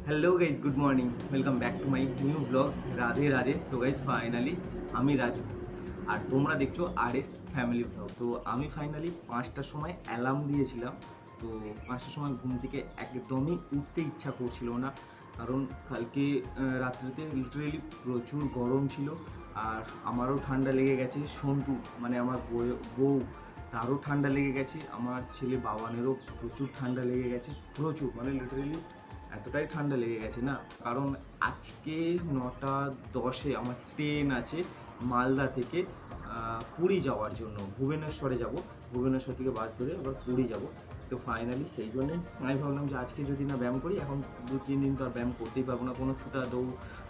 Hello guys, good morning, welcome back to my new blog. Radhe Radhe. তো guys finally আমি রাজু আর তোমরা দেখছো RS ফ্যামিলি ব্লগ। তো আমি ফাইনালি 5টার সময় অ্যালার্ম দিয়েছিলাম। তো 5টার সময় ঘুম থেকে একদমই উঠতে ইচ্ছা করছিল না, কারণ কালকে রাত্রিতে লিটারেলি প্রচুর গরম ছিল। আর আমারও ঠান্ডা লেগে গেছে, সন্তু মানে আমার বউ তারও ঠান্ডা লেগে গেছে, আমার ছেলে বাবানেরও প্রচুর ঠান্ডা লেগে গেছে, প্রচুর মানে লিটারেলি এতটাই ঠান্ডা লেগে গেছে না। কারণ আজকে 9:10-এ আমার ট্রেন আছে মালদা থেকে পুরী যাওয়ার জন্য। ভুবনেশ্বরে যাব, ভুবনেশ্বর থেকে বাস ধরে আবার পুরী যাব। তো ফাইনালি সেই জন্যে আমি ভাবলাম যে আজকে যদি না ব্যায়াম করি, এখন 2-3 দিন তো আর ব্যায়াম করতেই পারবো না, কোনো ছুটা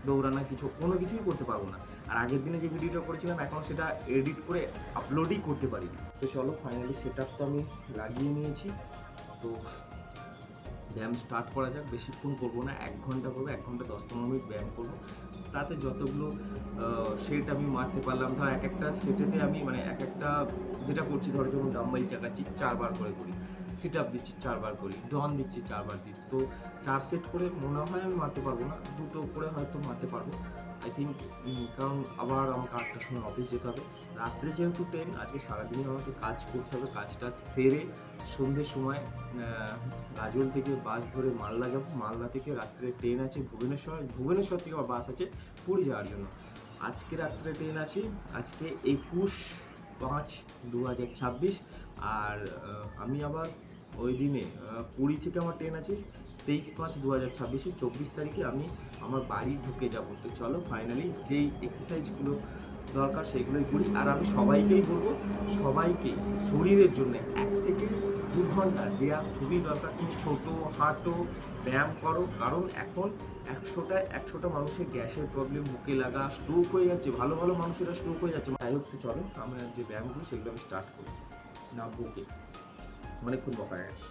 দৌড়ানো কোনো কিছুই করতে পারবো না। আর আগের দিনে যে ভিডিওটা করেছিলাম এখন সেটা এডিট করে আপলোডই করতে পারিনি। তো চলো ফাইনালি সেট আপ তো আমি লাগিয়ে নিয়েছি। তো ব্যায়াম স্টার্ট করা যাক। বেশিক্ষণ করবো না, 1 ঘন্টা করবো, 1 ঘন্টা 10-15 মিনিট ব্যায়াম করবো। তাতে যতগুলো সেট আমি মারতে পারলাম, ধর এক একটা সেটেতে আমি মানে এক একটা যেটা করছি, ধরো যেমন ডাম্বেল চাকাচ্ছি 4 বার করে করি, সিট আপ দিচ্ছি 4 বার করি, ডন দিচ্ছি 4 বার দিই। তো 4 সেট করে মনে হয় আমি মারতে পারবো না, 2টো করে হয়তো মারতে পারবো আই থিঙ্ক। কারণ আবার আমাকে 8টার সময় অফিস যেতে হবে। রাত্রে যেহেতু ট্রেন, আজকে সারাদিন আমাকে কাজ করতে হবে। কাজটা সেরে সন্ধ্যের সময় গাজল থেকে বাস ধরে মালদা যাবো। মালদা থেকে রাত্রে ট্রেন আছে ভুবনেশ্বর থেকে আবার বাস আছে পুরী যাওয়ার জন্য। আজকে রাত্রে ট্রেন আছে, আজকে 21/5/2026। আর আমি আবার ওই দিনে পুরী থেকে আমার ট্রেন আছে 23/5/2026। 24 তারিখে আমি আমার বাড়ি ঢুকে যাব। তো চলো ফাইনালি যেই এক্সারসাইজগুলো দরকার সেগুলোই করি। আর আমি সবাইকেই বলবো, সবাইকে শরীরের জন্য 1 থেকে 2 ঘন্টা দেওয়া খুবই দরকার। তুমি ছোটো হাঁটো, ব্যায়াম করো, কারণ এখন 100টা মানুষের গ্যাসের প্রবলেম, বুকে লাগা, স্ট্রোক হয়ে যাচ্ছে। ভালো ভালো মানুষেরা স্ট্রোক হয়ে যাচ্ছে। যাই হোক, তো চলো আমরা যে ব্যায়ামগুলো সেগুলো আমি স্টার্ট করি না। বুকে অনেকক্ষণ বকা গেছে।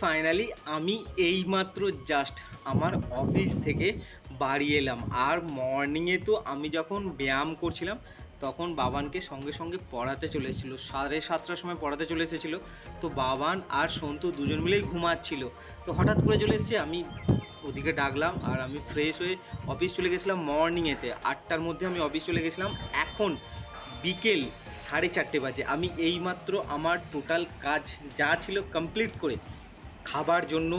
ফাইনালি আমি এইমাত্র জাস্ট আমার অফিস থেকে বাড়ি এলাম। আর মর্নিংয়ে তো আমি যখন ব্যায়াম করছিলাম তখন বাবানকে সঙ্গে সঙ্গে পড়াতে চলে এসেছিলো, 7:30টার সময় পড়াতে চলে এসেছিলো। তো বাবান আর সন্তু দুজন মিলেই ঘুমাচ্ছিল। তো হঠাৎ করে চলে এসেছে, আমি ওদিকে ডাকলাম আর আমি ফ্রেশ হয়ে অফিস চলে গেছিলাম। মর্নিংয়েতে 8টার মধ্যে আমি অফিস চলে গেছিলাম। এখন বিকেল 4:30 বাজে। আমি এইমাত্র আমার টোটাল কাজ যা ছিল কমপ্লিট করে খাবার জন্য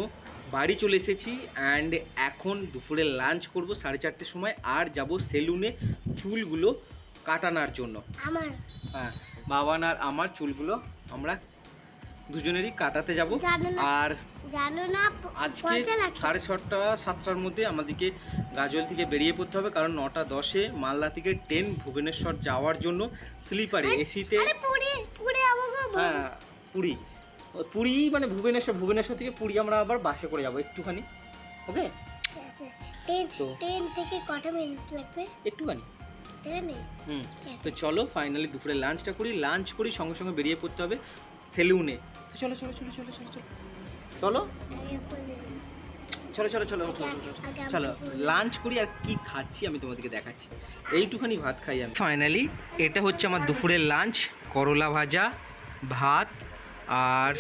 বাড়ি চলে এসেছি। অ্যান্ড এখন দুপুরে লাঞ্চ করব 4:30 সময়, আর যাব সেলুনে চুলগুলো কাটানোর জন্য। হ্যাঁ, বাবান আর আমার চুলগুলো আমরা দুজনেরই কাটাতে যাব। আর জানো না আজকে 6:30-7টার মধ্যে আমাদেরকে গাজল থেকে বেরিয়ে পড়তে হবে, কারণ 9:10-এ মালদা থেকে ট্রেন ভুবনেশ্বর যাওয়ার জন্য স্লিপারে এসিতে। হ্যাঁ, পুরী মানে ভুবনেশ্বর থেকে পুরী আমরা আবার বাসে করে যাবো একটুখানি। ওকে, ট্রেন থেকে কটা মিনিট লাগবে? একটুখানি। তো চলো ফাইনালি দুপুরে লাঞ্চটা করি, লাঞ্চ করি সঙ্গে সঙ্গে বেরিয়ে পড়তে হবে সেলুনে। তো চলো চলো চলো চলো চলো চলো চলো চলো চলো চলো চলো চলো লাঞ্চ করি। আর কি খাচ্ছি আমি তোমাদেরকে দেখাচ্ছি। এইটুখানি ভাত খাই আমি। ফাইনালি এটা হচ্ছে আমার দুপুরের লাঞ্চ, করলা ভাজা, ভাত আর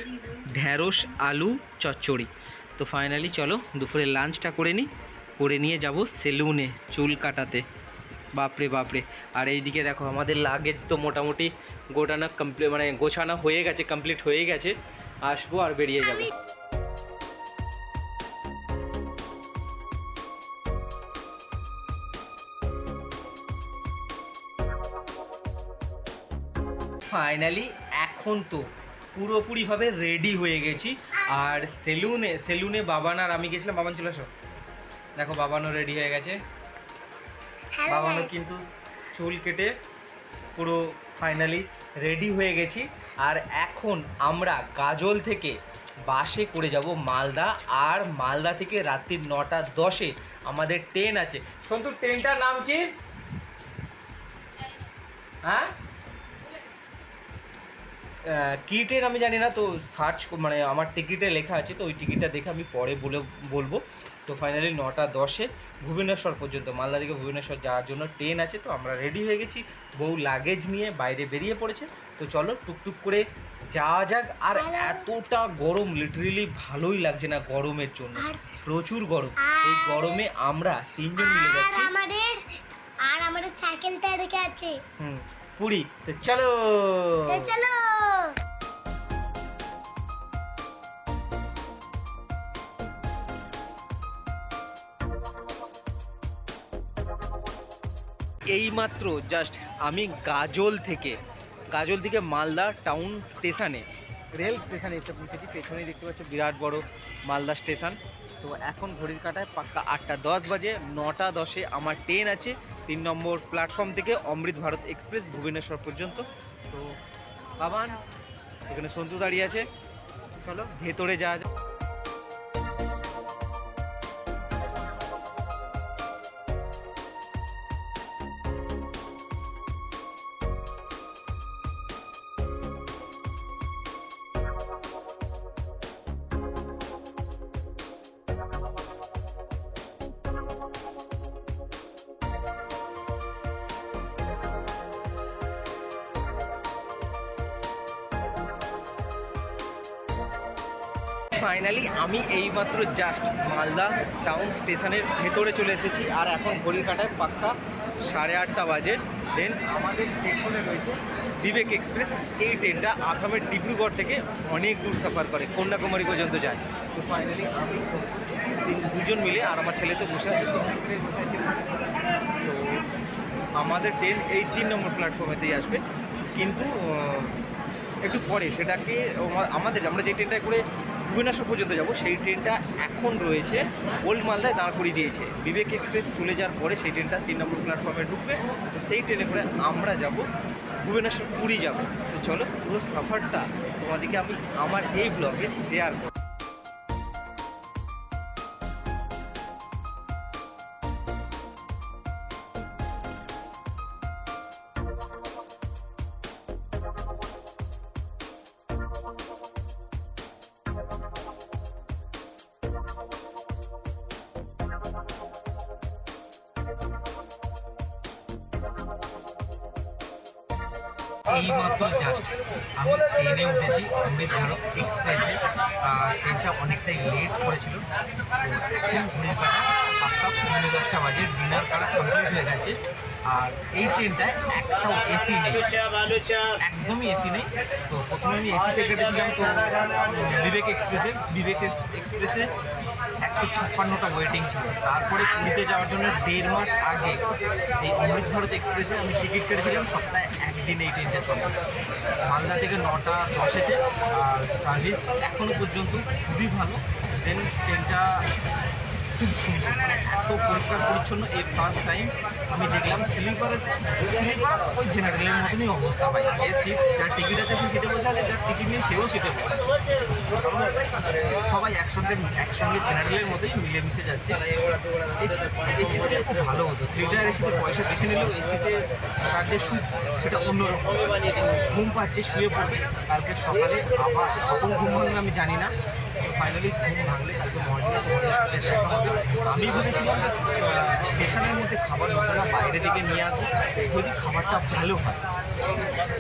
ঢ্যাঁড়স আলু চচ্চড়ি। তো ফাইনালি চলো দুপুরের লাঞ্চটা করে নিয়ে যাব সেলুনে চুল কাটাতে। বাপরে বাপরে। আর এইদিকে দেখো আমাদের লাগেজ তো মোটামুটি গোছানো হয়ে গেছে, কমপ্লিট হয়ে গেছে। আসবো আর বেরিয়ে যাব। ফাইনালি এখন তো পুরোপুরিভাবে রেডি হয়ে গেছি। আর সেলুনে বাবান আর আমি গেছিলাম। বাবান চলে আসো, দেখো বাবানও রেডি হয়ে গেছে। বাবানও কিন্তু চুল কেটে পুরো ফাইনালি রেডি হয়ে গেছি। আর এখন আমরা গাজল থেকে বাসে করে যাব মালদা, আর মালদা থেকে রাত্রি 9:10 আমাদের ট্রেন আছে। সন্তু, ট্রেনটার নাম কি? হ্যাঁ, কী ট্রেন আমি জানি না, তো সার্চ মানে আমার টিকিটে লেখা আছে, তো ওই টিকিটটা দেখে আমি পরে বলবো। তো ফাইনালি 9:10 ভুবনেশ্বর পর্যন্ত, মালদা থেকে ভুবনেশ্বর যাওয়ার জন্য ট্রেন আছে। তো আমরা রেডি হয়ে গেছি, বউ লাগেজ নিয়ে বাইরে বেরিয়ে পড়েছে। তো চলো টুকটুক করে যাওয়া যাক। আর এতটা গরম, লিটারেলি ভালোই লাগছে না গরমের জন্য, প্রচুর গরম। এই গরমে আমরা 3 জন মিলে যাচ্ছি। আর আমাদের সাইকেলটা রেখে আছে পুরী। তো চলো চলো। এইমাত্র জাস্ট আমি গাজল থেকে মালদা টাউন স্টেশনে, রেল স্টেশনে এসে পৌঁছেছি। পেছনেই দেখতে পাচ্ছ বিরাট বড় মালদা স্টেশন। তো এখন ঘড়ির কাঁটায় পাক্কা 8:10 বাজে। 9:10 আমার ট্রেন আছে 3 নম্বর প্ল্যাটফর্ম থেকে অমৃত ভারত এক্সপ্রেস ভুবনেশ্বর পর্যন্ত। তো বাবান, এখানে সন্তু দাঁড়িয়ে আছে, চলো ভেতরে যাওয়া যাক। ফাইনালি আমি এইমাত্র জাস্ট মালদা টাউন স্টেশনের ভেতরে চলে এসেছি। আর এখন ঘড়ির কাঁটায় পাক্কা 8:30 বাজে। দেন আমাদের পেছনে রয়েছে বিবেক এক্সপ্রেস। এই ট্রেনটা আসামের ডিব্রুগড় থেকে অনেক দূর সাফার করে, কন্যাকুমারী পর্যন্ত যায়। তো ফাইনালি আমি দুজন মিলে, আর আমার ছেলে তো বসে আছে, তো আমাদের ট্রেন এই 3 নম্বর প্ল্যাটফর্মেতেই আসবে। কিন্তু একটু পরে সেটাকে আমরা যে ট্রেনটায় করে ভুবনেশ্বর পর্যন্ত যাব, সেই ট্রেনটা এখন রয়েছে ওল্ড মালদায় দাঁড় করিয়ে দিয়েছে। বিবেক এক্সপ্রেস চলে যাওয়ার পরে সেই ট্রেনটা 3 নম্বর প্ল্যাটফর্মে ঢুকবে। তো সেই ট্রেনে করে আমরা যাব ভুবনেশ্বর, পুরী যাব। তো চলো পুরো সফরটা তোমাদেরকে আমি আমার এই ব্লগে শেয়ার করব। এইমাত্র জাস্ট আমি ট্রেনে উঠেছি অমৃত ভারত এক্সপ্রেসে। ট্রেনটা অনেকটাই লেট করেছিল। তো এখন ঘড়ির কাঁটা 8:10 বাজে, ডিনার করা কমপ্লিট হয়ে গেছে। আর এই ট্রেনটায় একটাও এসি নেই, একদমই এসি নেই। তো প্রথমে আমি এসিতে কেটেছিলাম, তো বিবেক এক্সপ্রেসে 156টা ওয়েটিং ছিল। তারপরে পুরীতে যাওয়ার জন্য 1.5 মাস আগে এই অমৃত ভারত এক্সপ্রেসে আমি টিকিট কেটেছিলাম সপ্তাহে একদিন এই ট্রেনটা চলে। মালদা থেকে 9:10-এতে, আর সার্ভিস এখনও পর্যন্ত খুবই ভালো। দেন ট্রেনটা খুব সুন্দর, মানে এত পরিষ্কার পরিচ্ছন্ন। এই ফার্স্ট টাইম আমি দেখলাম স্লিপার ওই জেনারেলের মতনই অবস্থা পাই। যে সিট, যার টিকিট আছে সে সিটে বসে আছে, যার টিকিট নেই সেও সিটে বসে। কারণ সবাই একসঙ্গে জেনারেলের মতোই মিলেমিশে যাচ্ছে। এসিতে খুব ভালো হতো, 3 টায়ার এসিতে পয়সা বেশি নিলেও এসিতে তার যে সুখ সেটা অন্যরকম। ঘুম পাচ্ছে, শুয়ে পড়বে, কালকে সকালে আবার কখন ঘুম ভাঙবে আমি জানি না। ফাইনালি ঘুম ভাঙলে কালকে মর্নিংয়ে তোমাদের সাথে দেখা হবে। আমি ভেবেছিলাম স্টেশনের মধ্যে খাবার নতুন বাইরে থেকে নিয়ে আসবো, যদি খাবারটা ভালো হয়।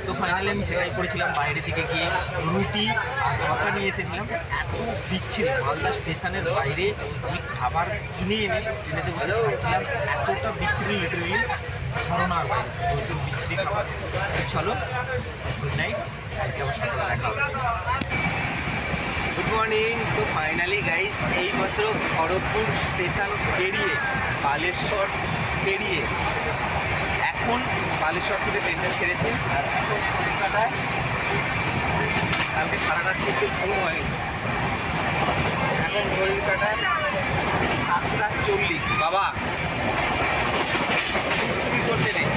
তো ফাইনালি আমি সেটাই করেছিলাম, বাইরে থেকে গিয়ে রুটি আর তরকা নিয়ে এসেছিলাম। এত বিচ্ছিরি, মালদা স্টেশনের বাইরে আমি খাবার কিনে এনে ট্রেনেতে বসে খাচ্ছিলাম। এতটা বিচ্ছিরি, লিটারেলি ধারণার বাইরে, প্রচুর বিচ্ছিরি খাবার। চলো গুড নাইট, কালকে আবার সকালে দেখা হবে। Good morning. তো ফাইনালি গাইস এইমাত্র খড়গপুর স্টেশন পেরিয়ে, বালেশ্বর পেরিয়ে এখন বালেশ্বর থেকে ট্রেনটা ছেড়েছে। আর এখন কলকাতায় কালকে সারা রাত থেকে ঘুম হয়নি। এখন ঘড়ির কাটায় 7:40। বাবা করতে নেই।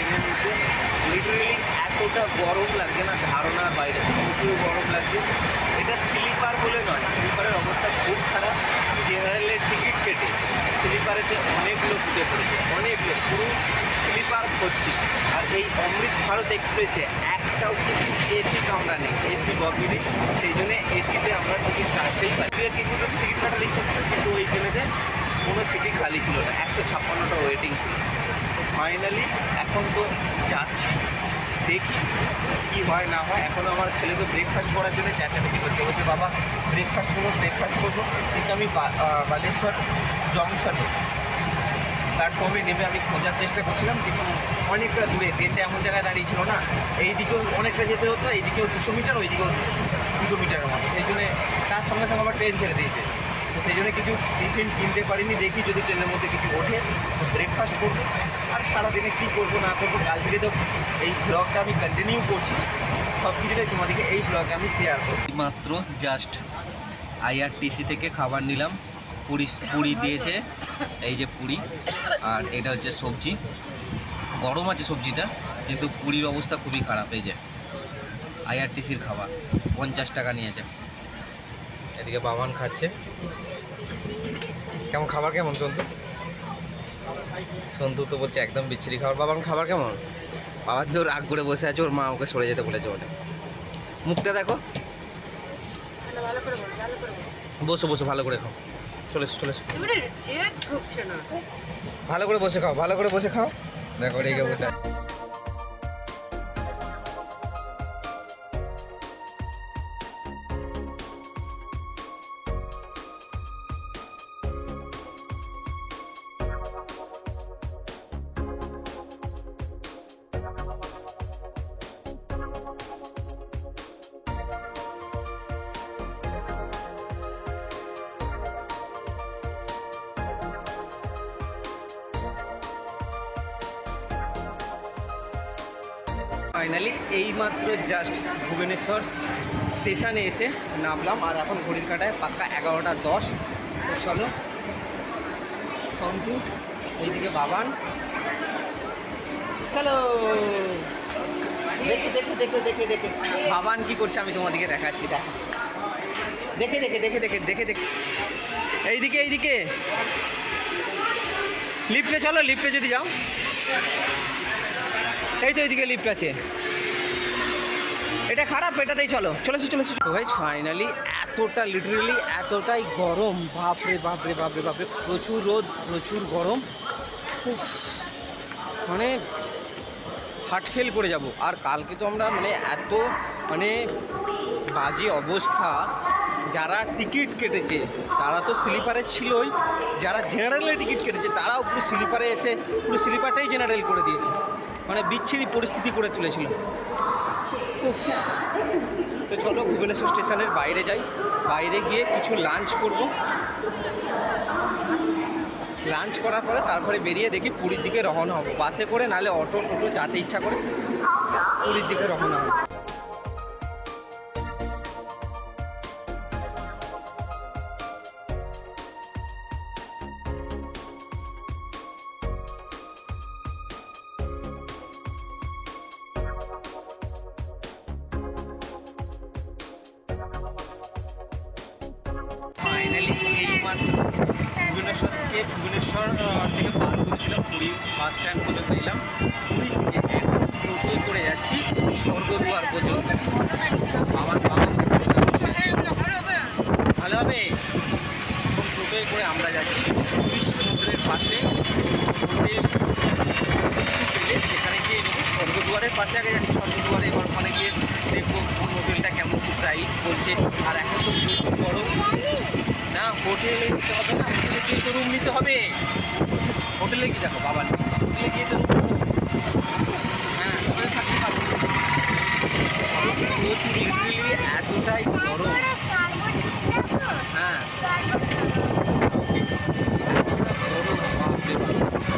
ট্রেনের মধ্যে লিটারেলি এতটা গরম লাগছে না ধারণার বাইরে, প্রচুর গরম লাগছে। এটা স্লিপার বলে নয়, স্লিপারের অবস্থা খুব খারাপ। জেনারেলের টিকিট কেটে স্লিপারেতে অনেক লোক উঠে পড়েছে, অনেক লোক, পুরো স্লিপার ভর্তি। আর এই অমৃত ভারত এক্সপ্রেসে একটাও কিন্তু এসি কামরা নেই, এসি বগি নেই, সেই জন্য এসিতে আমরা টিকিট কাটতেই পারি। কিছু তো টিকিট কাটার ইচ্ছা ছিল, কিন্তু ওই ট্রেনেতে কোনো সিটি খালি ছিল না, 156টা ওয়েটিং ছিল। তো ফাইনালি এখন তো যাচ্ছি, দেখি কী হয় না হয়। এখন আমার ছেলে তো ব্রেকফাস্ট করার জন্য চেঁচামেচি করছে, বলছে বাবা ব্রেকফাস্ট করবো। কিন্তু আমি বালেশ্বর জংশনে প্ল্যাটফর্মে নেমে আমি খোঁজার চেষ্টা করছিলাম, কিন্তু অনেকটা দূরে, ট্রেনটা এমন জায়গায় দাঁড়িয়েছিল না, এইদিকেও অনেকটা যেতে হতো, এইদিকেও 200 মিটার, ওইদিকেও 200 মিটারের মতো। সেই জন্যে তার সঙ্গে সঙ্গে আবার ট্রেন ছেড়ে দিয়েছে, তো সেই জন্য কিছু টিফিন কিনতে পারিনি। দেখি যদি ট্রেনের মধ্যে কিছু ওঠে তো ব্রেকফাস্ট করবো। আর সারাদিনে কী করবো না করবো, কাল থেকে তো এই ব্লগটা আমি কন্টিনিউ করছি, সব কিছুটাই তোমাদেরকে এই ব্লগে আমি শেয়ার করব। মাত্র জাস্ট আইআরটিসি থেকে খাবার নিলাম, পুরি দিয়েছে, এই যে পুরি, আর এটা হচ্ছে সবজি। গরম আছে সবজিটা, কিন্তু পুরির অবস্থা খুবই খারাপ। এই যে আইআরটিসির খাবার 50 টাকা নিয়েছে। এদিকে বাবান খাচ্ছে। কেমন খাবার, কেমন সন্তু? সন্তু তো বলছে একদম বিচ্ছিরি খাবার। বাবান খাবার কেমন? বাবা তো রাগ করে বসে আছে, ওর মা ওকে সরে যেতে বলেছে ওটা। মুখটা দেখো, বসো বসো, ভালো করে খাও, চলে এসো চলে এসো, ভালো করে বসে খাও, ভালো করে বসে খাও। দেখো রেগে বসে। ফাইনালি এইমাত্র জাস্ট ভুবনেশ্বর স্টেশনে এসে নামলাম, আর এখন ঘড়ির কাটায় পাক্কা 11:10। তো চলো, সন্তু এইদিকে বাবান, চলো দেখে দেখে দেখে দেখে দেখে বাবান কি করছে আমি তোমাদেরকে দেখাচ্ছি। দেখে দেখে দেখে দেখে দেখে দেখে এইদিকে এইদিকে লিফটে চলো, লিফটে যদি যাও, এই তো এইদিকে লিফট আছে, এটা খারাপ, এটাতেই চলো, চলেছো চলেছো। তো গাইস ফাইনালি এতটা লিটারেলি এতটাই গরম, বাপরে বাপরে বাপরে বাপরে, প্রচুর রোদ, প্রচুর গরম, মানে হার্ট ফেল করে যাব। আর কালকে তো আমরা মানে এত মানে বাজে অবস্থা, যারা টিকিট কেটেছে তারা তো স্লিপারে ছিলই, যারা জেনারেলে টিকিট কেটেছে তারাও পুরো স্লিপারে এসে পুরো স্লিপারটাই জেনারেল করে দিয়েছে, মানে বিচ্ছিরি পরিস্থিতি করে তুলেছিল। তো চলো ভুবনেশ্বর স্টেশনের বাইরে যাই, বাইরে গিয়ে কিছু লাঞ্চ করব, লাঞ্চ করার পরে তারপরে বেরিয়ে দেখি পুরীর দিকে রওনা হবো, বাসে করে, নাহলে অটো টোটো যাতে ইচ্ছা করে পুরীর দিকে রওনা হবো। ফাইনালি এইমাত্র ভুবনেশ্বর থেকে বাস করেছিলাম, পুরী বাস স্ট্যান্ড পর্যন্ত এলাম। পুরী থেকে এখন টোটোয় করে যাচ্ছি স্বর্গদুয়ার পর্যন্ত। আমার ভালো হবে, এখন টোটোয় করে আমরা যাচ্ছি পুরী সমুদ্রের পাশে হোটেল পেলে সেখানে গিয়ে নেবো। স্বর্গদুয়ারের পাশে আগে যাচ্ছি, স্বর্গদুয়ারে এবার ওখানে গিয়ে দেখবো কোন হোটেলটা কেমন কি প্রাইস বলছে। আর এখন তো প্রচুর গরম না, হোটেলে নিতে হবে না, হোটেলে গিয়ে তো রুম নিতে হবে। হোটেলে গিয়ে দেখো বাবা, হোটেলে গিয়ে তো হ্যাঁ হোটেলে থাকতে পারবো। প্রচুর লিটারেলি এতটাই গরম, হ্যাঁ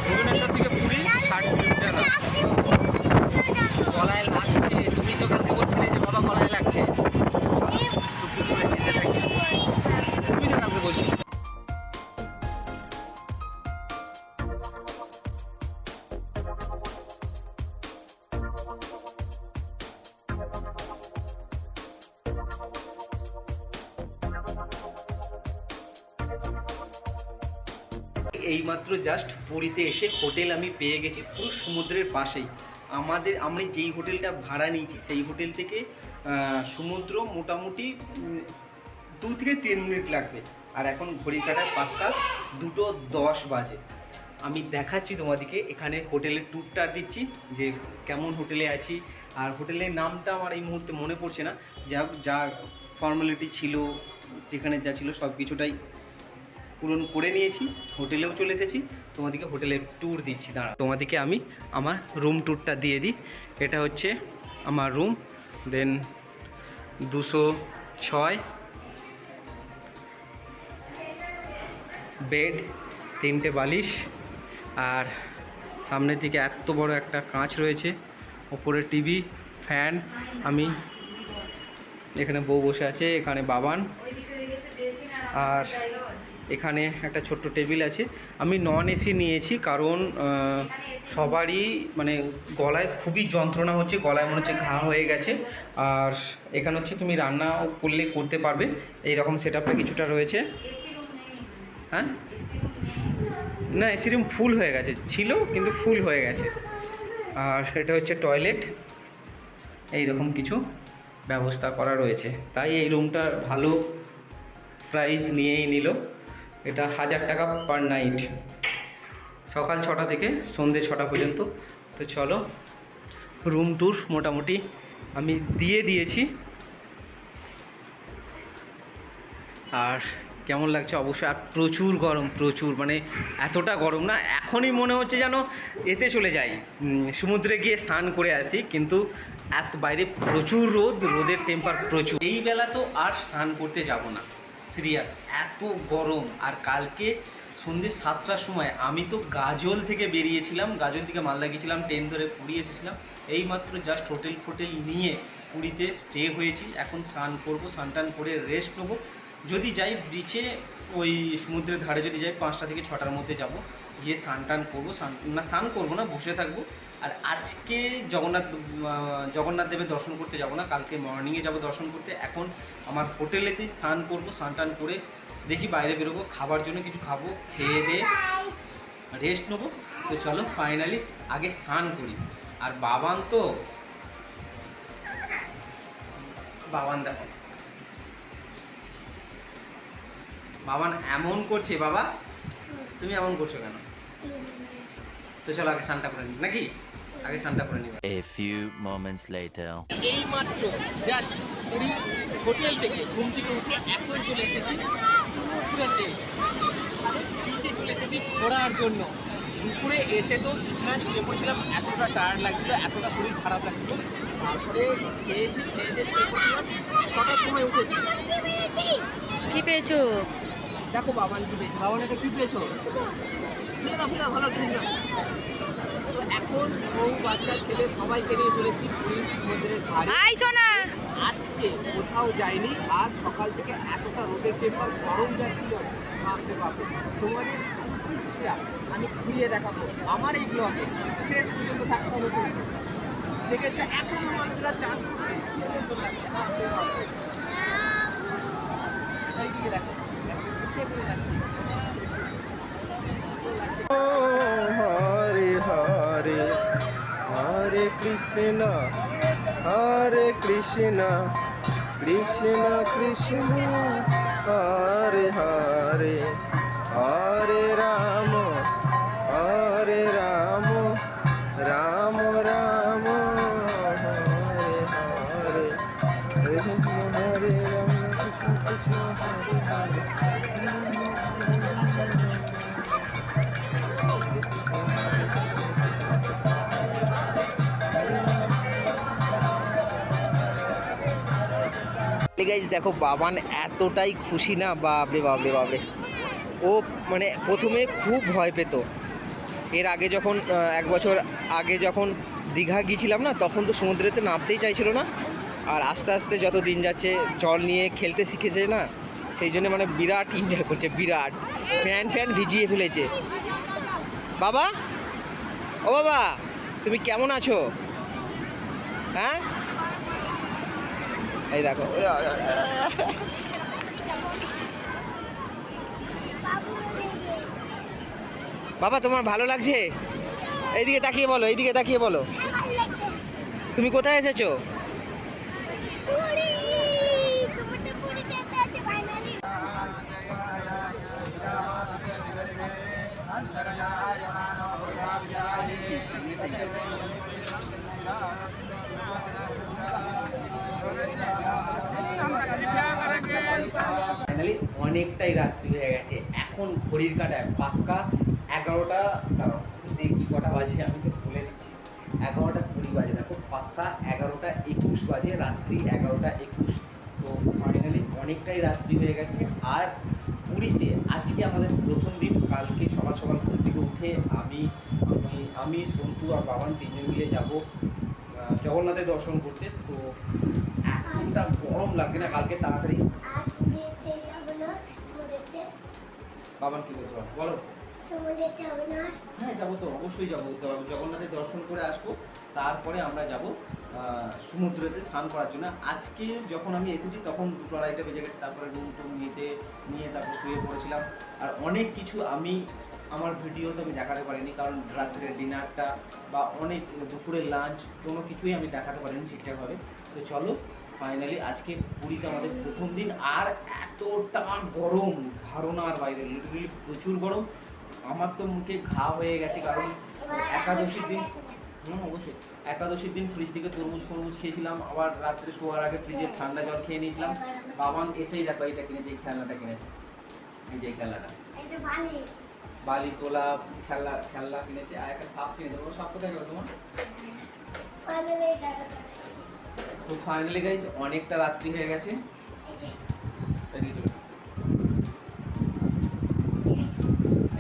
ভুবনেশ্বর থেকে পুরী 60 কিলোমিটার রাস্তা। গলায় লাগছে, তুমি তো কালকে বলছিলে যে বাবা গলায় লাগছে, টুকটুক করে যেতে থাকি, তুমি তো কালকে বলছি। এইমাত্র জাস্ট পুরীতে এসে হোটেল আমি পেয়ে গেছি পুরো সমুদ্রের পাশেই। আমরা যেই হোটেলটা ভাড়া নিয়েছি সেই হোটেল থেকে সমুদ্র মোটামুটি 2 থেকে 3 মিনিট লাগবে। আর এখন ঘড়ি কাটার পাক্কা 2:10 বাজে। আমি দেখাচ্ছি তোমাদেরকে এখানে হোটেলের ট্যুরটা দিচ্ছি যে কেমন হোটেলে আছি। আর হোটেলের নামটা আমার এই মুহূর্তে মনে পড়ছে না। যা ফর্মালিটি ছিল, যেখানে যা ছিল সব কিছুটাই পূরণ করে নিয়েছি। হোটেলেও চলে এসেছি, তোমাদেরকে হোটেলের ট্যুর দিচ্ছি। দাঁড়া, তোমাদেরকে আমি আমার রুম ট্যুরটা দিয়ে দিই। এটা হচ্ছে আমার রুম, দেন 206 বেড, 3টে বালিশ, আর সামনের দিকে এত বড় একটা কাঁচ রয়েছে, ওপরে টিভি, ফ্যান। আমি এখানে বউ বসে আছে, এখানে বাবান, আর এখানে একটা ছোট্ট টেবিল আছে। আমি নন এসি নিয়েছি কারণ সবারই মানে গলায় খুবই যন্ত্রণা হচ্ছে, গলায় মনে হচ্ছে ঘা হয়ে গেছে। আর এখানে হচ্ছে তুমি রান্না করলে করতে পারবে, এইরকম সেট আপটা কিছুটা রয়েছে। হ্যাঁ, না এসি রুম ফুল হয়ে গেছে, ছিল কিন্তু ফুল হয়ে গেছে। আর সেটা হচ্ছে টয়লেট, এইরকম কিছু ব্যবস্থা করা রয়েছে। তাই এই রুমটার ভালো প্রাইস নিয়েই নিল। এটা 1000 টাকা পার নাইট, সকাল 6টা থেকে সন্ধ্যে 6টা পর্যন্ত। তো চলো, রুম ট্যুর মোটামুটি আমি দিয়ে দিয়েছি। আর কেমন লাগছে অবশ্যই। আর প্রচুর গরম, প্রচুর, মানে এতটা গরম না, এখনই মনে হচ্ছে যেন এতে চলে যাই, সমুদ্রে গিয়ে স্নান করে আসি। কিন্তু বাইরে প্রচুর রোদ, রোদের টেম্পার প্রচুর। এই বেলা তো আর স্নান করতে যাব না, সিরিয়াস, এত গরম। আর কালকে সন্ধ্যে 7টার সময় আমি তো গাজল থেকে বেরিয়েছিলাম, গাজল থেকে মালদা গিয়েছিলাম, ট্রেন ধরে পুরী এসেছিলাম। এইমাত্র জাস্ট হোটেল নিয়ে পুরীতে স্টে হয়েছি। এখন স্নান করবো, স্নান টান করে রেস্ট নেবো। যদি যাই ব্রিচে, ওই সমুদ্রের ধারে যদি যাই 5টা থেকে 6টার মধ্যে যাব, গিয়ে স্নান করবো। স্নান করবো না, বসে থাকবো। আর আজকে জগন্নাথ দেবের দর্শন করতে যাব না, কালকে মর্নিংয়ে যাব দর্শন করতে। এখন আমার হোটেলেতেই স্নান করবো, স্নান টান করে দেখি বাইরে বেরোবো, খাবার জন্য কিছু খাবো, খেয়ে দিয়ে রেস্ট নেবো। তো চলো ফাইনালি আগে স্নান করি। আর বাবান দেখো, বাবান এমন করছে। বাবা তুমি এমন করছো কেন? তো চলো আগে স্নানটা করে নিই, নাকি আগে স্নানটা করে নিই। A few moments later. এই মাত্র জাস্ট পুরী হোটেল থেকে ঘুম থেকে উঠে এখন চলে এসেছি সমুদ্রেতে, নিচে চলে এসেছি ঘোরার জন্য। দুপুরে এসে তো বিছানায় শুয়ে পড়ছিলাম, এতটা টায়ার্ড লাগছিল, এতটা শরীর খারাপ লাগছিল। তারপরে খেয়েছি, খেয়ে শুয়ে পড়ছিলাম, 6টার সময় উঠেছি। কি পেয়েছো? দেখো বাবান কি পেয়েছো, বাবান এটা কি পেয়েছো? ভালো ঠিক না। তো এখন বউ বাচ্চা ছেলে সবাইকে নিয়ে চলেছি পুরী সমুদ্রের ধারে। আজকে কোথাও যায়নি। আর সকাল থেকে এতটা রোদের টেম্পার, গরম যা ছিল ভাবতে পারবে। তোমাদের ইচ্ছা আমি ঘুরিয়ে দেখাবো আমার এই ব্লগে, শেষ পর্যন্ত থাকতে হবে। দেখেছো এখন মানুষরা চান করছে, কি সুন্দর লাগছে ভাবতে পারবে। এইদিকে দেখো, হরে হরে হরে কৃষ্ণ হরে কৃষ্ণ কৃষ্ণ কৃষ্ণ হরে হরে হরে রাম রাম রাম হরে হরে কৃষ্ণ হরে রাম কৃষ্ণ কৃষ্ণ হরে গাইজ দেখো বাবান এতটাই খুশি না, বাবরে বাবরে বাবরে। ও মানে প্রথমে খুব ভয় পেত। এর আগে যখন 1 বছর আগে যখন দীঘা গিয়েছিলাম না, তখন তো সমুদ্রেতে নামতেই চাইছিল না। আর আস্তে আস্তে যত দিন যাচ্ছে জল নিয়ে খেলতে শিখেছে না, সেই জন্য মানে বিরাট এনজয় করছে, বিরাট। ফ্যান ভিজিয়ে ফেলেছে। বাবা, ও বাবা তুমি কেমন আছো? হ্যাঁ, এই দেখো বাবা তোমার ভালো লাগছে? এইদিকে তাকিয়ে বলো, এইদিকে তাকিয়ে বলো, ভালো লাগছে। তুমি কোথায় এসেছো? পুরী, তোমাদের পুরীতে যেতে আছে ফাইনালি। ফাইনালি অনেকটাই রাত্রি হয়ে গেছে, এখন ঘড়ির কাঁটায় পাক্কা 11টা, কারণ কি কটা বাজে আমি তো বলে দিচ্ছি, 11:20 বাজে। দেখো পাক্কা 11:21 বাজে, রাত্রি 11:21। তো ফাইনালি অনেকটাই রাত্রি হয়ে গেছে। আর পুরীতে আজকে আমাদের প্রথম দিন। কালকে সকাল সকাল ঘুম থেকে উঠে আমি সন্তু আর বাবান তিনজন মিলে যাবো জগন্নাথের দর্শন করতে। তো এতটা গরম লাগছে না, কালকে তাড়াতাড়ি আর পুরীতে যাবো না, পুরীতে বাবান কি বলছো বলো? সমুদ্রেতে হবে না। হ্যাঁ যাবো তো, অবশ্যই যাবো। জগন্নাথের দর্শন করে আসবো, তারপরে আমরা যাব সমুদ্রেতে স্নান করার জন্য। আজকে যখন আমি এসেছি তখন 2:30 বেজে গেছে। তারপরে রুম টুম নিয়ে তারপর শুয়ে পড়েছিলাম। আর অনেক কিছু আমার ভিডিওতে আমি দেখাতে পারিনি, কারণ রাত্রের ডিনারটা বা অনেক দুপুরের লাঞ্চ কোনো কিছুই আমি দেখাতে পারিনি ঠিকঠাকভাবে। তো চলো ফাইনালি আজকে পুরীতে আমাদের প্রথম দিন। আর এতটা গরম ধারণার বাইরে, লিটারালি প্রচুর গরম। আমার তো মুখে ঘা হয়ে গেছে, কারণ একাদশীর দিন অবশ্যই একাদশীর দিন ফ্রিজ থেকে তরমুজ খেয়েছিলাম, আবার রাত্রে শোয়ার আগে ফ্রিজে ঠান্ডা জল খেয়ে নিয়েছিলাম। বাবান এসেই দেখো এইটা কিনেছে, এই খেলনাটা কিনেছে, এই যে এই খেলনাটা এটা বালি। বালি তোলা খেলনা কিনেছে। আর একটা সাপ কিনেছে। ওর সাপ কোথায় গেল তোমার? ফাইনালি দেখা তো ফাইনালি গাইজ অনেকটা রাত্রি হয়ে গেছে। এদিকে চলে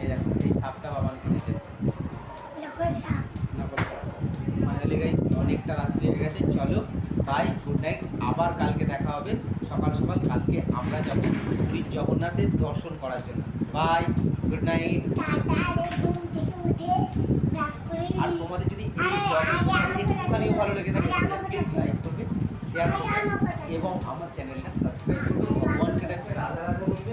এই দেখো, এই সাপটা বাবান কিনেছে। ফাইনালি গাইজ অনেকটা রাত্রি হয়ে গেছে। চলো বাই, গুড নাইট। আবার কালকে দেখা হবে সকাল সকাল। কালকে আমরা যাবো পুরীর জগন্নাথের দর্শন করার জন্য। By, good night. আর তোমাদের যদি এই ব্লগটা একটুখানিও ভালো লেগে থাকে তাহলে প্লিজ লাইক করবে, শেয়ার করবে এবং আমার চ্যানেলটা সাবস্ক্রাইব করবে। ভগবানকে ডাকবে, রাধা রাধা বলবে।